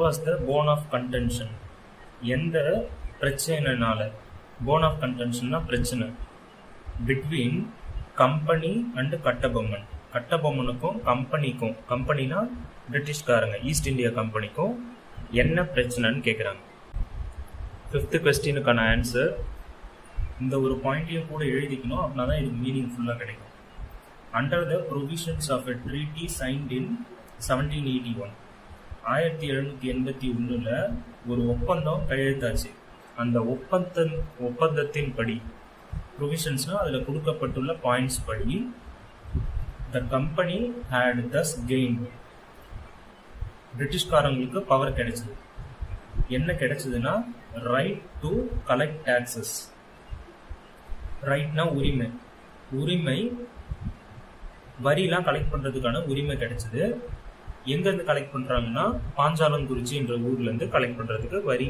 Was the bone of contention? எந்த பிரச்சனைனால? Bone of கன்டென்ஷன்னா பிரச்சனை பிட்வீன் கம்பெனி அண்ட் கட்டபொம்மன். கட்டபொம்மனுக்கும் கம்பெனிக்கும், கம்பெனினா பிரிட்டிஷ்காரங்க, ஈஸ்ட் இந்தியா கம்பெனிக்கும் என்ன பிரச்சனைன்னு கேட்குறாங்க. 5th கொஸ்டினுக்கான ஆன்சர் இந்த ஒரு பாயிண்ட்டையும் கூட எழுதிக்கணும், அப்படின்னா தான் இதுக்கு மீனிங்ஃபுல்லாக கிடைக்கும். Under the provisions of a treaty signed in 1781, 1781 ஒரு ஒப்பந்தம் கையெழுத்தாச்சு. அந்த ஒப்பந்தத்தின் படி, ப்ரொவிஷன்ஸ்னா அதில் கொடுக்கப்பட்டுள்ள பாயிண்ட்ஸ் படி, the company had thus gained, பிரிட்டிஷ்காரங்களுக்கு பவர் கிடைச்சது. என்ன கிடைச்சதுன்னா ரைட் டு கலெக்ட் டாக்ஸஸ். ரைட்னா உரிமை, உரிமை வரிலாம் கலெக்ட் பண்றதுக்கான உரிமை கிடைச்சது. எங்கேருந்து கலெக்ட் பண்றாங்கன்னா பாஞ்சாலங்குறிச்சி என்ற ஊர்ல இருந்து கலெக்ட் பண்றதுக்கு, வரி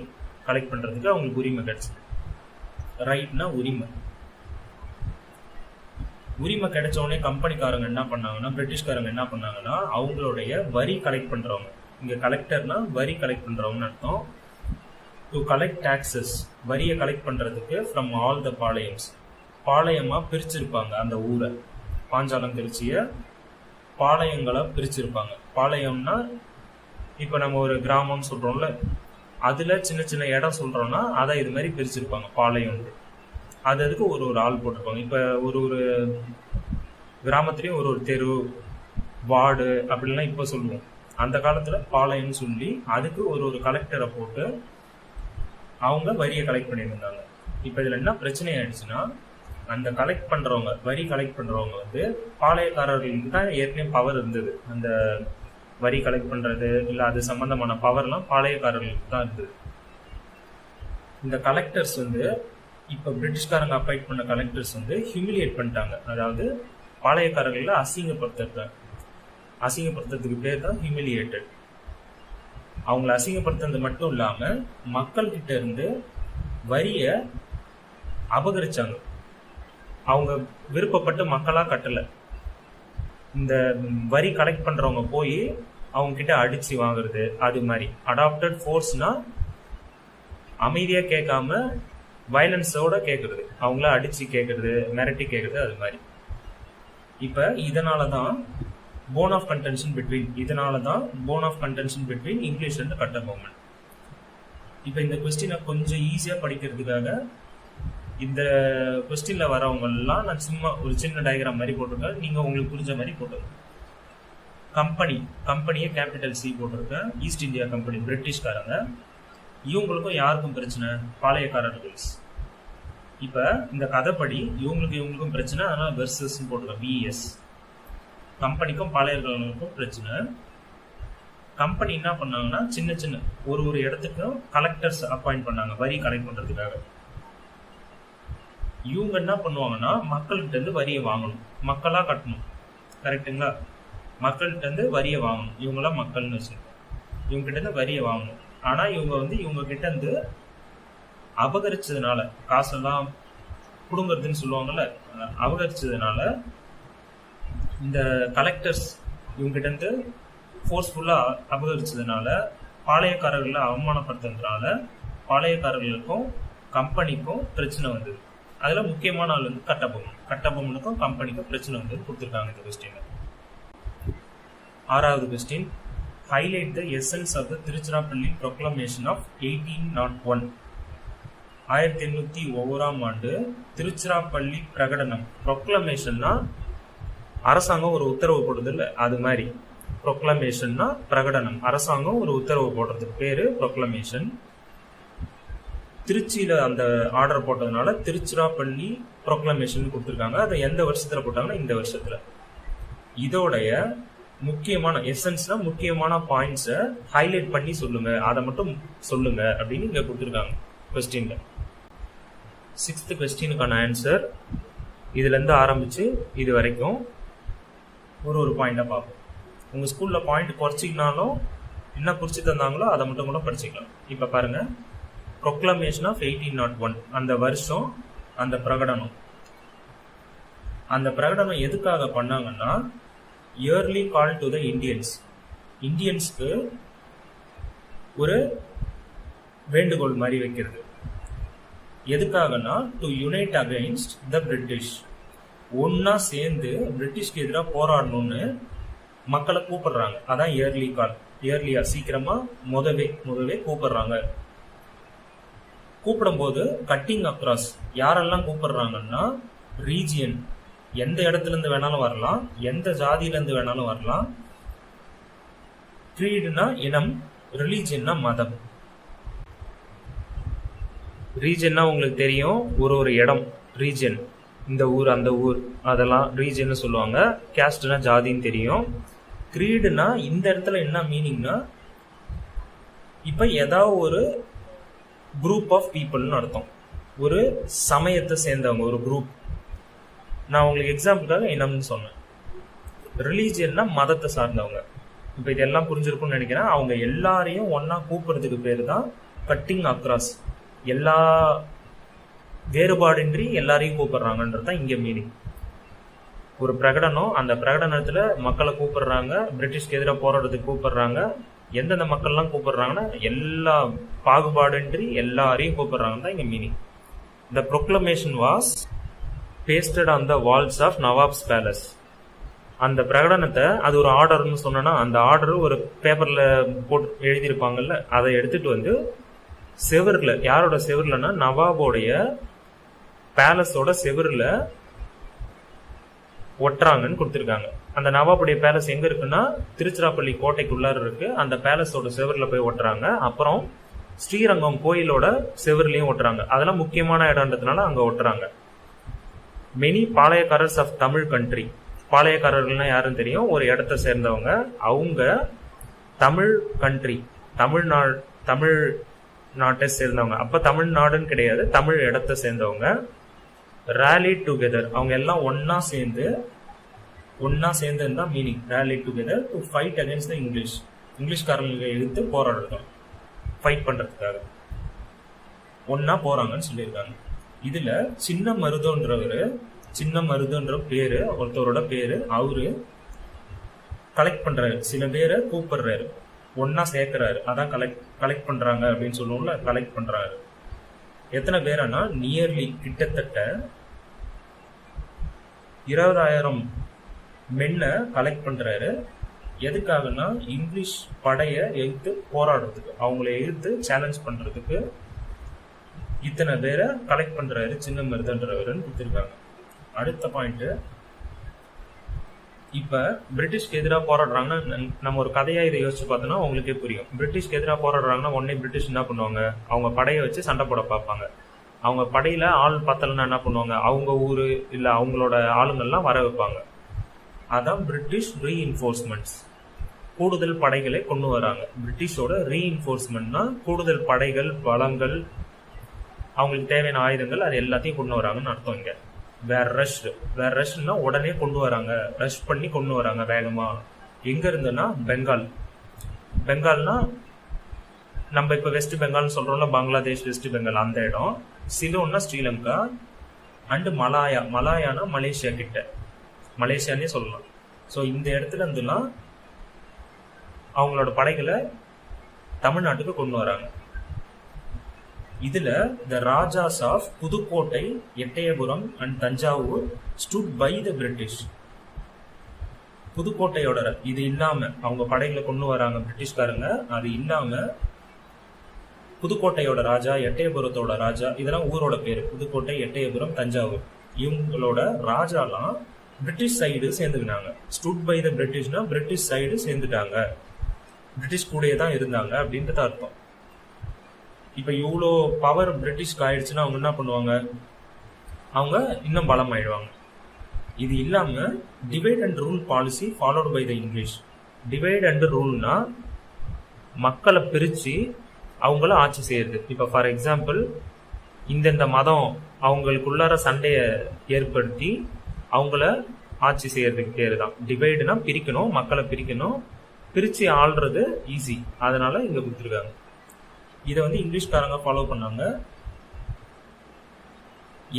கலெக்ட் பண்றதுக்கு அவங்களுக்கு உரிமை கிடைச்சது. ரைட்னா உரிமை. உரிமை கிடைச்ச உடனே கம்பெனிக்காரங்க என்ன பண்ணாங்கன்னா, பிரிட்டிஷ்காரங்க என்ன பண்ணாங்கன்னா, அவங்களுடைய வரி கலெக்ட் பண்றவங்க, இங்க கலெக்டர்னா வரி கலெக்ட் பண்றவங்கன்னு அர்த்தம். டு கலெக்ட் டாக்ஸஸ், வரியை கலெக்ட் பண்றதுக்கு ஃப்ரம் ஆல் த பாளையம்ஸ், பாளையமா பிரிச்சிருப்பாங்க அந்த ஊரை. பாஞ்சாலங்குறிச்சிய பாளையங்களா பிரிச்சிருப்பாங்க. பாளையம்னா இப்ப நம்ம ஒரு கிராமம்னு சொல்றோம்ல, அதுல சின்ன சின்ன இடம் சொல்றோம்னா அதை இது மாதிரி பிரிச்சிருப்பாங்க பாளையம். அதுக்கு ஒரு ஒரு ஆள் போட்டிருப்பாங்க. இப்ப ஒரு ஒரு கிராமத்திலயும் ஒரு ஒரு தெரு, வார்டு அப்படின்லாம் இப்ப சொல்லுவோம். அந்த காலத்துல பாளையம்னு சொல்லி அதுக்கு ஒரு ஒரு கலெக்டரை போட்டு அவங்க வரியை கலெக்ட் பண்ணியிருந்தாங்க. இப்ப இதுல என்ன பிரச்சனை ஆயிடுச்சுன்னா, அந்த கலெக்ட் பண்றவங்க, வரி கலெக்ட் பண்றவங்க வந்து பாளையக்காரர்களுக்கு தான் ஏற்கனவே பவர் இருந்தது. அந்த வரி கலெக்ட் பண்றது இல்ல அது சம்பந்தமான பவர்லாம் பாளையக்காரர்களுக்கு தான் இருந்தது. இந்த கலெக்டர்ஸ் வந்து இப்ப பிரிட்டிஷ்காரங்க அப்பாயிண்ட் பண்ண கலெக்டர்ஸ் வந்து ஹியூமிலியேட் பண்ணிட்டாங்க. அதாவது பாளையக்காரர்களை அசிங்கப்படுத்துறதுக்கு பேர் தான் ஹியூமிலியேட்டட். அவங்களை அசிங்கப்படுத்துறது மட்டும் இல்லாம மக்கள் கிட்ட இருந்து வரிய அபகரிச்சாங்க. அவங்க விருப்பப்பட்டு மக்களா கட்டல. இந்த வரி கலெக்ட் பண்றவங்க போய் அவங்க கிட்ட அடிச்சு வாங்குறது, அது மாதிரி. அடாப்டட் ஃபோர்ஸ்னா அமைதியா கேட்காம வயலன்ஸோட கேட்கறது, அவங்கள அடிச்சு கேட்கறது, மிரட்டி கேட்கறது, அது மாதிரி. இப்ப இதனாலதான் bone of contention between English and Kattabomman. இப்ப இந்த கொஸ்டினை கொஞ்சம் ஈஸியா படிக்கிறதுக்காக இந்த கொஸ்டின்ல வரவங்க எல்லாம் நான் சும்மா ஒரு சின்ன டயக்ராம் மாதிரி போட்டிருக்கேன். நீங்க உங்களுக்கு புரிஞ்ச மாதிரி போட்டிருக்கேன். கம்பெனியை கேபிட்டல் சி போட்டிருக்கேன். ஈஸ்ட் இந்தியா கம்பெனி பிரிட்டிஷ்காரங்க. இவங்களுக்கும் யாருக்கும் பிரச்சனை? பாளையக்காரர்கள். இப்ப இந்த கதைப்படி இவங்களுக்கும் பிரச்சனை, அதனால வெர்சஸ் போட்டிருக்கேன், விஎஸ். கம்பெனிக்கும் பாளையர்களுக்கும் பிரச்சனை. கம்பெனி என்ன பண்ணாங்கன்னா சின்ன சின்ன ஒரு இடத்துக்கும் கலெக்டர்ஸ் அப்பாயிண்ட் பண்ணாங்க வரி கலெக்ட் பண்றதுக்காக. இவங்க என்ன பண்ணுவாங்கன்னா மக்கள்கிட்ட இருந்து வரியை வாங்கணும், மக்களா கட்டணும். கரெக்டுங்களா? மக்கள்கிட்ட இருந்து வரியை வாங்கணும். இவங்களாம் மக்கள்னு வச்சிருக்கோம். இவங்க கிட்ட இருந்து வரியை வாங்கணும். ஆனா இவங்க கிட்ட இருந்து அபகரிச்சதுனால, காசெல்லாம் புடுங்கிறதுன்னு சொல்லுவாங்கல்ல, அபகரிச்சதுனால இந்த கலெக்டர்ஸ் இவங்க கிட்ட இருந்து ஃபோர்ஸ்ஃபுல்லா அபகரிச்சதுனால, பாளையக்காரர்களை அவமானப்படுத்துறதுனால பாளையக்காரர்களுக்கும் கம்பெனிக்கும் பிரச்சனை வந்தது. அதுல முக்கியமான ஆள் வந்து கட்டபொம்மனுக்கும் கம்பெனிக்கும் பிரச்சனை வந்து கொடுத்துருக்காங்க இந்த கொஸ்டின். 6வது question, highlight the essence of the Tiruchirappalli proclamation of 1801. 1801ஆம் ஆண்டு திருச்சிராப்பள்ளி பிரகடனம். ப்ரொக்ளமேஷன்னா அரசாங்கம் ஒரு உத்தரவு போடுறது இல்ல, அது மாதிரி. ப்ரொக்ளமேஷன்னா பிரகடனம், அரசாங்கம் ஒரு உத்தரவு போடுறதுக்கு பேரு ப்ரொக்ளமேஷன். திருச்சியில அந்த ஆர்டர் போட்டதுனால திருச்சிராப்பள்ளி ப்ரொக்ளமேஷன் கொடுத்துருக்காங்க. அதை எந்த வருஷத்துல போட்டாங்கன்னா இந்த வருஷத்துல. இதோடைய முக்கியமான எசன்ஸ்னா முக்கியமான பாயிண்ட்ஸை ஹைலைட் பண்ணி சொல்லுங்க, அதை மட்டும் சொல்லுங்க அப்படின்னு இங்க கொடுத்துருக்காங்க கொஸ்டின்ல. 6th கொஸ்டினுக்கான ஆன்சர் இதுல இருந்து ஆரம்பிச்சு இது வரைக்கும் ஒரு பாயிண்டா பார்ப்போம். உங்க ஸ்கூல்ல பாயிண்ட் குறைச்சிக்கினாலும் என்ன குறிச்சு தந்தாங்களோ அதை மட்டும் கூட படிச்சுக்கலாம். இப்ப பாருங்க, ப்ரொக்ளமேஷன் ஆஃப் 1801 அந்த வருஷம், அந்த பிரகடனம். அந்த பிரகடனம் எதுக்காக பண்ணாங்கன்னா, இயர்லி கால் டு த இந்தியன்ஸ்க்கு ஒரு வேண்டுகோள் மாதிரி வைக்கிறது. எதுக்காகனா to unite against the British, ஒன்னா சேர்ந்து பிரிட்டிஷ்க்கு எதிராக போராடணும்னு மக்களை கூப்பிடுறாங்க. அதான் இயர்லி கால், இயர்லியா சீக்கிரமா முதவே கூப்பிடுறாங்க. கூப்பிடும் போது கட்டிங் அக்ராஸ் யாரெல்லாம் கூப்பிடுறாங்கன்னா ரீஜியன், எந்த இடத்துல இருந்து வேணாலும் வரலாம், எந்த ஜாதியில இருந்து வேணாலும் வரலாம். க்ரீடுனா இனம், ரிலீஜியன்னா மதம். ரீஜன்னா உங்களுக்கு தெரியும், ஒரு இடம் ரீஜன், இந்த ஊர் அந்த ஊர் அதெல்லாம் ரீஜன் சொல்லுவாங்க. கேஸ்ட்னா ஜாதின்னு தெரியும். க்ரீடுனா இந்த இடத்துல என்ன மீனிங்னா இப்ப ஏதாவது ஒரு குரூப் ஆஃப் பீப்புள்னு அர்த்தம், ஒரு சமயத்தை சேர்ந்தவங்க, ஒரு குரூப். நான் உங்களுக்கு எக்ஸாம்பிளுக்காக இனம்னு சொன்னேன். ரிலீஜியன்னா மதத்தை சார்ந்தவங்க. இப்ப இதெல்லாம் புரிஞ்சிருக்கும்னு நினைக்கிறேன். அவங்க எல்லாரையும் ஒன்னா கூப்பிடுறதுக்கு பேரு தான் கட்டிங் அக்ராஸ். எல்லா வேறுபாடின்றி எல்லாரையும் கூப்பிடுறாங்கன்றது தான் இங்க மீனிங். ஒரு பிரகடனம், அந்த பிரகடனத்துல மக்களை கூப்பிடுறாங்க, பிரிட்டிஷ்க்கு எதிராக போராடுறதுக்கு கூப்பிடுறாங்க. எந்தெந்த மக்கள்லாம் கூப்பிடுறாங்கன்னா எல்லா பாகுபாடின்றி எல்லாரையும் கூப்பிடுறாங்கன்னு தான் இங்க meaning. The proclamation was pasted on the walls of Nawab's palace. அந்த பிரகடனத்தை, அது ஒரு ஆர்டர்னு சொன்னா, அந்த ஆர்டர் ஒரு பேப்பர்ல போட்டு எழுதியிருப்பாங்கல்ல, அதை எடுத்துட்டு வந்து செவர்ல, யாரோட செவர்லன்னா நவாபோடைய பேலஸோட செவர்ல ஒட்டுறாங்கன்னு கொடுத்துருக்காங்க. அந்த நவாபுடைய பேலஸ் எங்க இருக்குன்னா திருச்சிராப்பள்ளி கோட்டைக்குள்ளார இருக்கு. அந்த பேலஸோட செவர்ல போய் ஒட்டுறாங்க. அப்புறம் ஸ்ரீரங்கம் கோயிலோட செவர்லயும் ஒட்டுறாங்க. அதெல்லாம் முக்கியமான இடம்ன்றதுனால அங்க ஒட்டுறாங்க. மெனி பாளையக்காரர்ஸ் ஆஃப் தமிழ் கண்ட்ரி, பாளையக்காரர்கள்னா யாருன்னு தெரியும், ஒரு இடத்த சேர்ந்தவங்க. அவங்க தமிழ் கண்ட்ரி, தமிழ் நாட்டை சேர்ந்தவங்க. அப்ப தமிழ்நாடுன்னு கிடையாது, தமிழ் இடத்தை சேர்ந்தவங்க. ரேலி டுகெதர், அவங்க எல்லாம் ஒன்னா சேர்ந்து தான் meaning. Rally together to fight against the English, இங்கிலீஷ்காரர்களை எதிர்த்து போராடுறது, ஃபைட் பண்றதுக்காக ஒன்னா போறாங்கன்னு சொல்லியிருக்காங்க. இதுல சின்ன மருதுன்ற பேரு, ஒருத்தரோட பேரு, அவரு கலெக்ட் பண்றாரு, சில பேரை கூப்பிடுறாரு, ஒன்னா சேர்க்கிறாரு. அதான் கலெக்ட் பண்றாங்க அப்படின்னு சொல்லுவோம்ல, கலெக்ட் பண்றாரு. எத்தனை பேரனா நியர்லி கிட்டத்தட்ட 20,000 மென்ன கலெக்ட் பண்றாரு. எதுக்காகனா இங்கிலீஷ் படைய எதிர்த்து போராடுறதுக்கு, அவங்களை எதிர்த்து சேலஞ்ச் பண்றதுக்கு இத்தனை பேரை கலெக்ட் பண்றாரு சின்ன மருதுன்றவருன்னு கொடுத்திருக்காங்க. அடுத்த பாயிண்ட், இப்ப பிரிட்டிஷ்க்கு எதிராக போராடுறாங்கன்னா நம்ம ஒரு கதையா இதை யோசிச்சு பார்த்தோம்னா உங்களுக்கே புரியும். பிரிட்டிஷ்க்கு எதிராக போராடுறாங்கன்னா உடனே பிரிட்டிஷ் என்ன பண்ணுவாங்க, அவங்க படையை வச்சு சண்டை போட பார்ப்பாங்க. அவங்க படையில ஆள் பத்தலன்னா என்ன பண்ணுவாங்க, அவங்க ஊரு இல்ல அவங்களோட ஆளுங்கள்லாம் வர வைப்பாங்க. அதான் பிரிட்டிஷ் ரீஇன்ஃபோர்ஸ்மெண்ட்ஸ், கூடுதல் படைகளை கொண்டு வராங்க. பிரிட்டிஷோட ரீஇன்ஃபோர்ஸ்மெண்ட்னா கூடுதல் படைகள், பலங்கள், அவங்களுக்கு தேவையான ஆயுதங்கள், அது எல்லாத்தையும் கொண்டு வராங்கன்னு அர்த்தம். இங்க வேற ரஷ்னா உடனே கொண்டு வராங்க, ரஷ் பண்ணி கொண்டு வராங்க வேகமா. எங்க இருந்துன்னா பெங்கால்னா நம்ம இப்ப வெஸ்ட் பெங்கால்னு சொல்றோம்ல, பங்களாதேஷ் வெஸ்ட் பெங்கால் அந்த இடம். சிலோன்னா ஸ்ரீலங்கா, அண்ட் மலாயானா மலேசியா கிட்ட, மலேசியானே சொல்லலாம். ஸோ இந்த இடத்துல இருந்துலாம் அவங்களோட படைகளை தமிழ்நாட்டுக்கு கொண்டு வராங்க. இதுல the rajas of Pudukkottai, Ettayapuram and Thanjavur stood by the British. புதுக்கோட்டையோட இது இல்லாம அவங்க படைகளை கொண்டு வராங்க பிரிட்டிஷ்காரங்க. அது இல்லாம புதுக்கோட்டையோட ராஜா, எட்டயபுரத்தோட ராஜா, இதெல்லாம் ஊரோட பேரு. புதுக்கோட்டை, எட்டயபுரம், தஞ்சாவூர், இவங்களோட ராஜாலாம் பிரிட்டிஷ் சைடு சேர்ந்துக்கினாங்க. ஸ்டுட் பை த பிரிட்டிஷ்னா பிரிட்டிஷ் சைடு சேர்ந்துட்டாங்க, பிரிட்டிஷ் கூடயே தான் இருந்தாங்க அப்படின்றது அர்த்தம். இப்ப இவ்வளோ பவர் பிரிட்டிஷ்க்கு ஆயிடுச்சுன்னா அவங்க என்ன பண்ணுவாங்க, அவங்க இன்னும் பலம் ஆயிடுவாங்க. இது இல்லாம divide and rule policy followed by the English. Divide and ரூல்னா மக்களை பிரிச்சு அவங்கள ஆட்சி செய்யறது. இப்ப ஃபார் எக்ஸாம்பிள் இந்த மதம் அவங்களுக்குள்ளார சண்டையை ஏற்படுத்தி அவங்கள ஆட்சி செய்யறதுக்கு பேரு தான் டிவைடுனா. பிரிக்கணும், மக்களை பிரிக்கணும், பிரிச்சு ஆள்றது ஈஸி, அதனால இங்க கொடுத்துருக்காங்க. இதை இங்கிலீஷ்காரங்க ஃபாலோ பண்ணாங்க.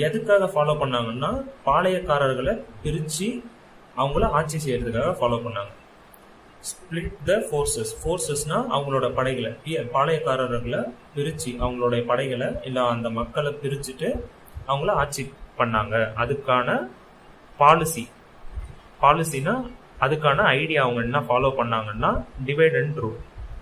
எதுக்காக ஃபாலோ பண்ணாங்கன்னா பாளையக்காரர்களை பிரிச்சு அவங்கள ஆட்சி செய்யறதுக்காக ஃபாலோ பண்ணாங்க. ஸ்பிளிட் த ஃபோர்ஸஸ்னா அவங்களோட படைகளை, பாளையக்காரர்களை பிரிச்சு அவங்களுடைய படைகளை இல்ல அந்த மக்களை பிரிச்சுட்டு அவங்கள ஆட்சி பண்ணாங்க. அதுக்கான பாலிசினா அதுக்கான ஐடியா அவங்க என்ன ஃபாலோ பண்ணாங்கன்னா டிவைட் அண்ட் ரூல்.